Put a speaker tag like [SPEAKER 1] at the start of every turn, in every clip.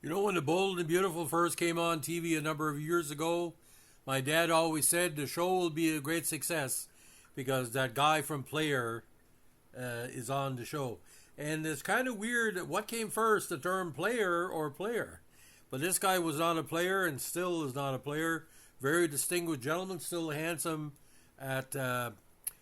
[SPEAKER 1] You know, when The Bold and Beautiful first came on TV a number of years ago, my dad always said the show will be a great success because that guy from Player is on the show. And it's kind of weird what came first, the term player or player. But this guy was not a player and still is not a player. Very distinguished gentleman, still handsome at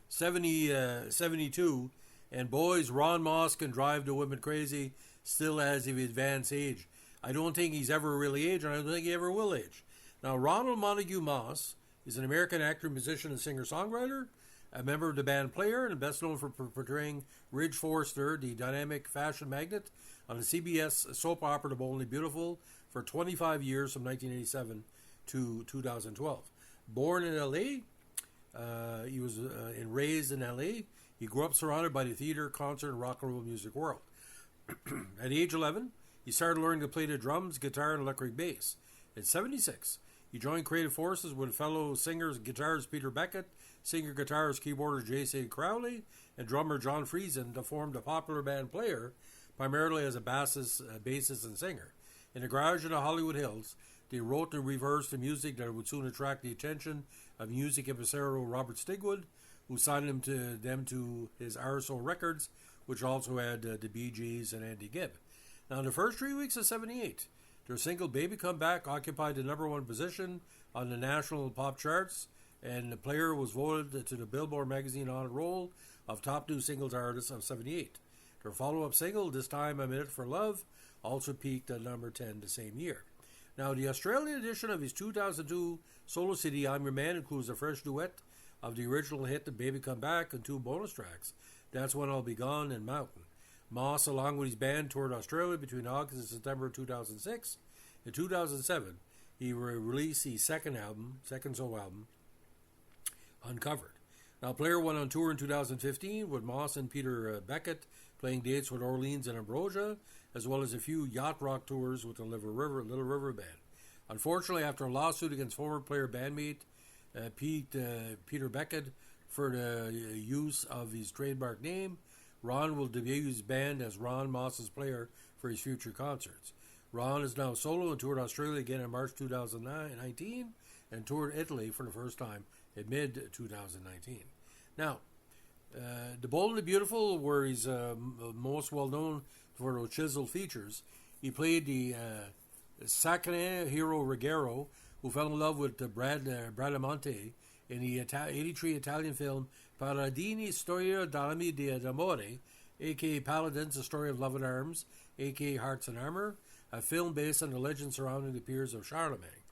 [SPEAKER 1] 72. And boys, Ron Moss can drive the women crazy still as of advanced age. I don't think he's ever really aged, and I don't think he ever will age. Now, Ronald Montague Moss is an American actor, musician, and singer-songwriter, a member of the band Player, and best known for portraying Ridge Forrester, the dynamic fashion magnate, on the CBS soap opera The Bold and Beautiful for 25 years from 1987 to 2012. Born in L.A., he was raised in L.A. He grew up surrounded by the theater, concert, and rock and roll music world. At age 11, he started learning to play the drums, guitar, and electric bass. At 76, he joined creative forces with fellow singers and guitarist Peter Beckett, singer, guitarist, keyboarder J.C. Crowley, and drummer John Friesen to form the popular band Player, primarily as a bassist, and singer. In a garage in the Hollywood Hills, they wrote and reversed the music that would soon attract the attention of music impresario Robert Stigwood, who signed them to his RSO Records, which also had the Bee Gees and Andy Gibb. Now, in the first 3 weeks of 78, their single Baby Come Back occupied the number one position on the national pop charts, and the Player was voted to the Billboard magazine honor roll of top new singles artists of 78. Their follow-up single, This Time a Minute for Love, also peaked at number 10 the same year. Now, the Australian edition of his 2002 solo CD, I'm Your Man, includes a fresh duet of the original hit, The Baby Come Back, and two bonus tracks, That's When I'll Be Gone and Mountain. Moss, along with his band, toured Australia between August and September 2006. In 2007, he released his second solo album, Uncovered. Now, Player went on tour in 2015 with Moss and Peter Beckett, playing dates with Orleans and Ambrosia, as well as a few yacht rock tours with the Little River Band. Unfortunately, after a lawsuit against former Player bandmate Peter Beckett for the use of his trademark name, Ronn will debut his band as Ron Moss's Player for his future concerts. Ronn is now solo and toured Australia again in March 2019 and toured Italy for the first time in mid-2019. Now, The Bold and the Beautiful, where he's most well known for those chiseled features, he played the Sacre hero Ruggero, who fell in love with Bradamanti in the 83 Italian film Paladini Storia d'Amore, a.k.a. Paladins, A Story of Love and Arms, a.k.a. Hearts and Armor, a film based on the legend surrounding the peers of Charlemagne.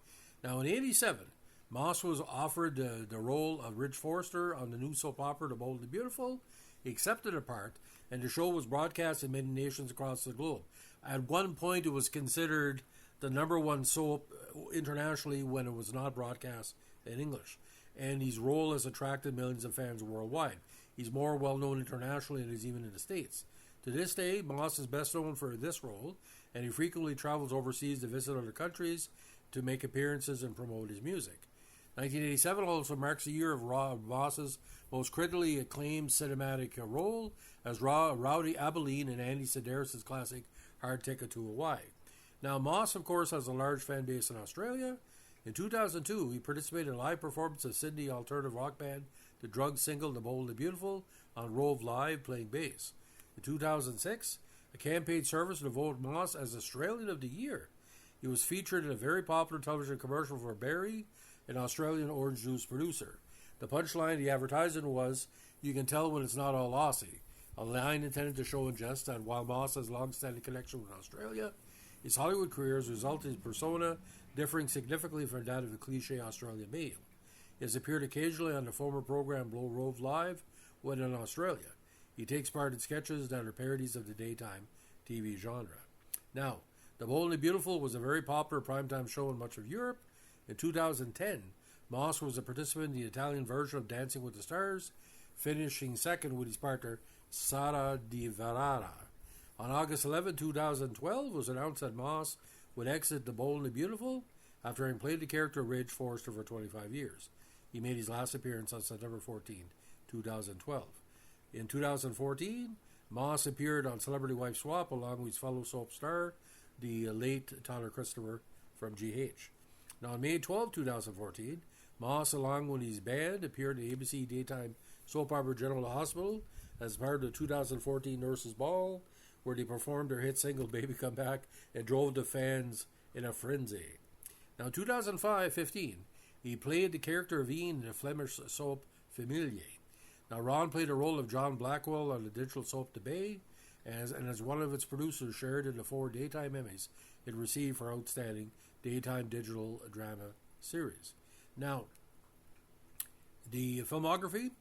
[SPEAKER 1] Now, in 87, Moss was offered the role of Ridge Forrester on the new soap opera The Bold and the Beautiful. He accepted the part, and the show was broadcast in many nations across the globe. At one point, it was considered the number one soap internationally when it was not broadcast in English, and his role has attracted millions of fans worldwide. He's more well known internationally than he's even in the States. To this day, Moss is best known for this role, and he frequently travels overseas to visit other countries to make appearances and promote his music. 1987 also marks the year of Moss's most critically acclaimed cinematic role as Rowdy Abilene in Andy Sedaris' classic Hard Ticket to Hawaii. Now, Moss, of course, has a large fan base in Australia. In 2002, he participated in a live performance of Sydney alternative rock band The Drug single The Bold and the Beautiful on Rove Live, playing bass. In 2006, a campaign service to vote Moss as Australian of the Year. He was featured in a very popular television commercial for Barry, an Australian orange juice producer. The punchline of the advertisement was, "You can tell when it's not all Aussie," a line intended to show in jest that while Moss has a long-standing connection with Australia, his Hollywood career has resulted in persona differing significantly from that of the cliché Australian male. He has appeared occasionally on the former program Blow Rove Live when in Australia. He takes part in sketches that are parodies of the daytime TV genre. Now, The Bold and the Beautiful was a very popular primetime show in much of Europe. In 2010, Moss was a participant in the Italian version of Dancing with the Stars, finishing second with his partner Sara Di Verara. On August 11, 2012, it was announced that Moss would exit The Bold and the Beautiful after having played the character Ridge Forrester for 25 years. He made his last appearance on September 14, 2012. In 2014, Moss appeared on Celebrity Wife Swap along with his fellow soap star the late Tyler Christopher from GH. Now, on May 12, 2014, Moss, along with his band, appeared in the ABC daytime soap opera General Hospital as part of the 2014 Nurses Ball, where they performed their hit single Baby Come Back and drove the fans in a frenzy. Now, in 2015, he played the character of Ian in the Flemish soap Familier. Now, Ronn played the role of John Blackwell on the digital soap The Bay, and as one of its producers, shared in the 4 daytime Emmys it received for outstanding daytime digital drama series. Now, the filmography: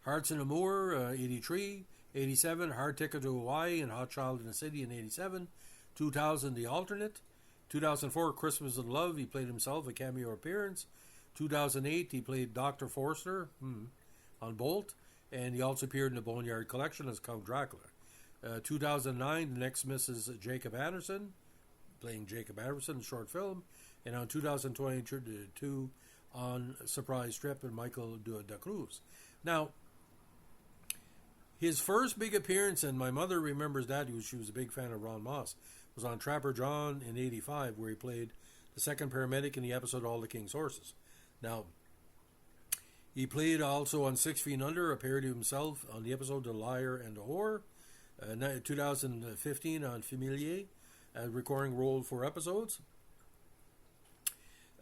[SPEAKER 1] Hearts in a Moor, 83, 87, Hard Ticket to Hawaii and Hot Child in the City in 87, 2000, The Alternate, 2004, Christmas in Love, he played himself, a cameo appearance, 2008, he played Dr. Forster on Bolt, and he also appeared in the Boneyard Collection as Count Dracula. 2009, The Next Mrs. Jacob Anderson, playing Jacob Anderson, short film, and on 2022 on Surprise Strip and Michael da Cruz. Now, his first big appearance, and my mother remembers that, she was a big fan of Ron Moss, was on Trapper John in 85, where he played the second paramedic in the episode All the King's Horses. Now, he played also on 6 Feet Under, a parody of himself on the episode The Liar and the Whore. 2015 on Familier, a recurring role for episodes.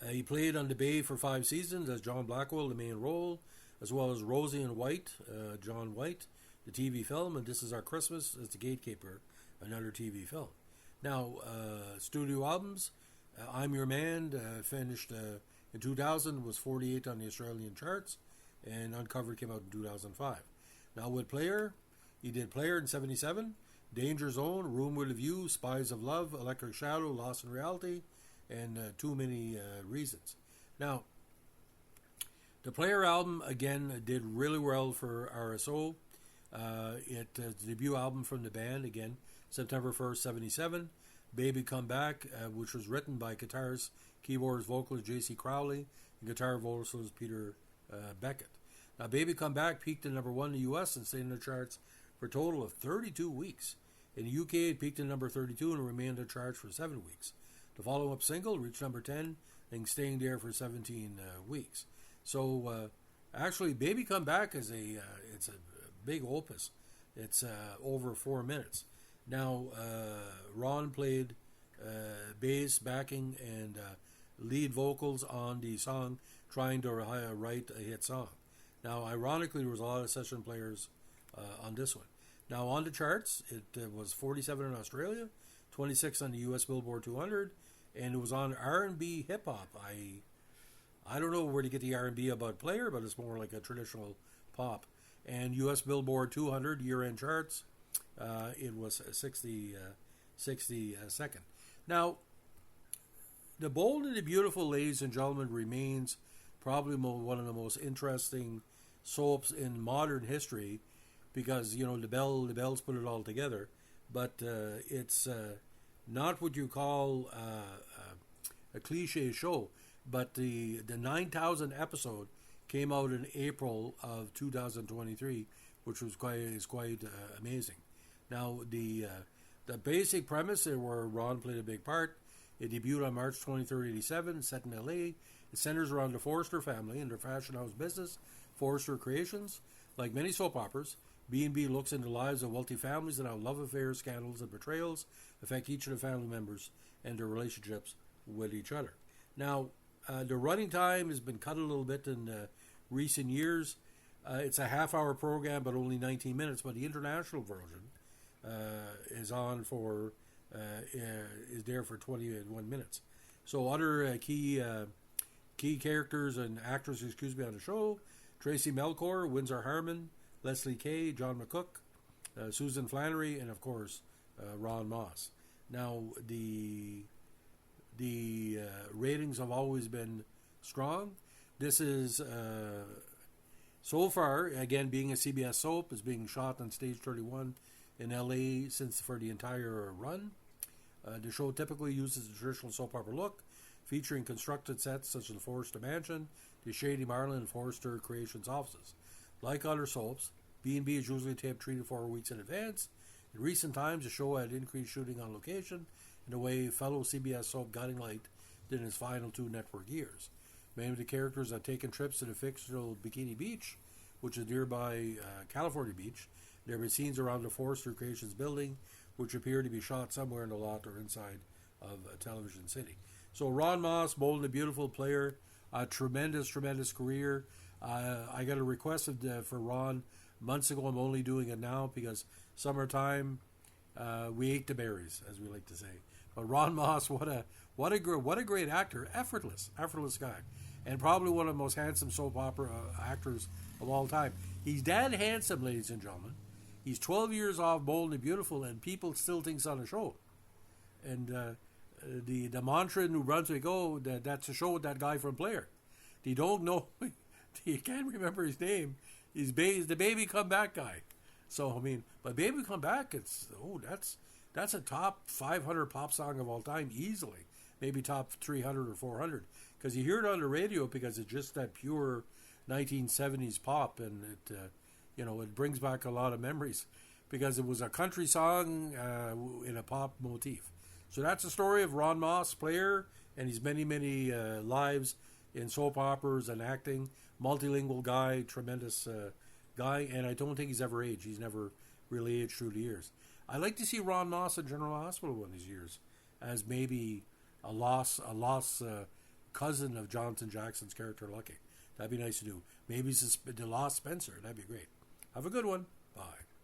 [SPEAKER 1] He played on The Bay for 5 seasons as John Blackwell, the main role, as well as Rosie and White, John White, the TV film, and This Is Our Christmas as The Gatekeeper, another TV film. Now, studio albums: I'm Your Man, finished in 2000, was 48 on the Australian charts, and Uncovered came out in 2005. Now, with Player, he did Player in 77, Danger Zone, Room with a View, Spies of Love, Electric Shadow, Lost in Reality, and Too Many Reasons. Now, the Player album, again, did really well for RSO. The debut album from the band, again, September 1st, 77. Baby Come Back, which was written by guitarist, keyboardist, vocalist J.C. Crowley, and guitar vocalist Peter Beckett. Now, Baby Come Back peaked at number 1 in the U.S. and stayed in the charts for a total of 32 weeks. In the UK, it peaked at number 32 and remained in the charts for 7 weeks. The follow-up single reached number 10 and staying there for 17 weeks. So, actually, Baby Come Back is it's a big opus. It's over 4 minutes. Now, Ron played bass, backing, and lead vocals on the song, trying to write a hit song. Now, ironically, there was a lot of session players on this one. Now, on the charts, it was 47 in Australia, 26 on the US Billboard 200, and it was on R&B hip-hop. I don't know where to get the R&B about Player, but it's more like a traditional pop. And US Billboard 200 year-end charts, it was 62nd. Now, The Bold and the Beautiful, ladies and gentlemen, remains probably one of the most interesting soaps in modern history, because, you know, the Bells put it all together, but it's not what you call a cliche show. But the 9,000 episode came out in April of 2023, which was quite amazing. Now, the basic premise, where Ron played a big part, it debuted on March 23rd, 87, set in L.A. It centers around the Forrester family and their fashion house business, Forrester Creations. Like many soap operas, B&B looks into the lives of wealthy families and how love affairs, scandals, and betrayals affect each of the family members and their relationships with each other. Now, the running time has been cut a little bit in recent years. It's a half-hour program, but only 19 minutes. But the international version is there for 21 minutes. So other key characters and actors, on the show: Tracy Melchior, Windsor Harmon, Leslie Kay, John McCook, Susan Flannery, and of course Ron Moss. Now, the ratings have always been strong. This is so far, again, being a CBS soap, is being shot on Stage 31 in LA for the entire run. The show typically uses the traditional soap opera look, featuring constructed sets such as the Forrester Mansion, the Shady Marlin, and Forrester Creations offices. Like other soaps, B&B is usually taped 3 to 4 weeks in advance. In recent times, the show had increased shooting on location in a way fellow CBS soap Guiding Light did in his final 2 network years. Many of the characters have taken trips to the fictional Bikini Beach, which is nearby California Beach. There were scenes around the Forrester Creations building, which appear to be shot somewhere in the lot or inside of Television City. So Ronn Moss, bold and beautiful player, a tremendous career. I got a request for Ron months ago. I'm only doing it now because summertime, we ate the berries, as we like to say. But Ronn Moss, what a great actor, effortless guy, and probably one of the most handsome soap opera actors of all time. He's dead handsome, ladies and gentlemen. He's 12 years off Bold and Beautiful, and people still think it's on a show. And the mantra in New Brunswick, that's a show with that guy from Blair. They don't know, you can't remember his name. He's the Baby Come Back guy. So, I mean, but Baby Come Back, that's a top 500 pop song of all time, easily. Maybe top 300 or 400. Because you hear it on the radio because it's just that pure 1970s pop, and it brings back a lot of memories because it was a country song in a pop motif. So that's the story of Ronn Moss, player, and his many lives in soap operas and acting. Multilingual guy, tremendous guy, and I don't think he's ever aged. He's never really aged through the years. I'd like to see Ronn Moss in General Hospital one of these years as maybe a lost cousin of Jonathan Jackson's character Lucky. That'd be nice to do. Maybe it's the lost Spencer. That'd be great. Have a good one. Bye.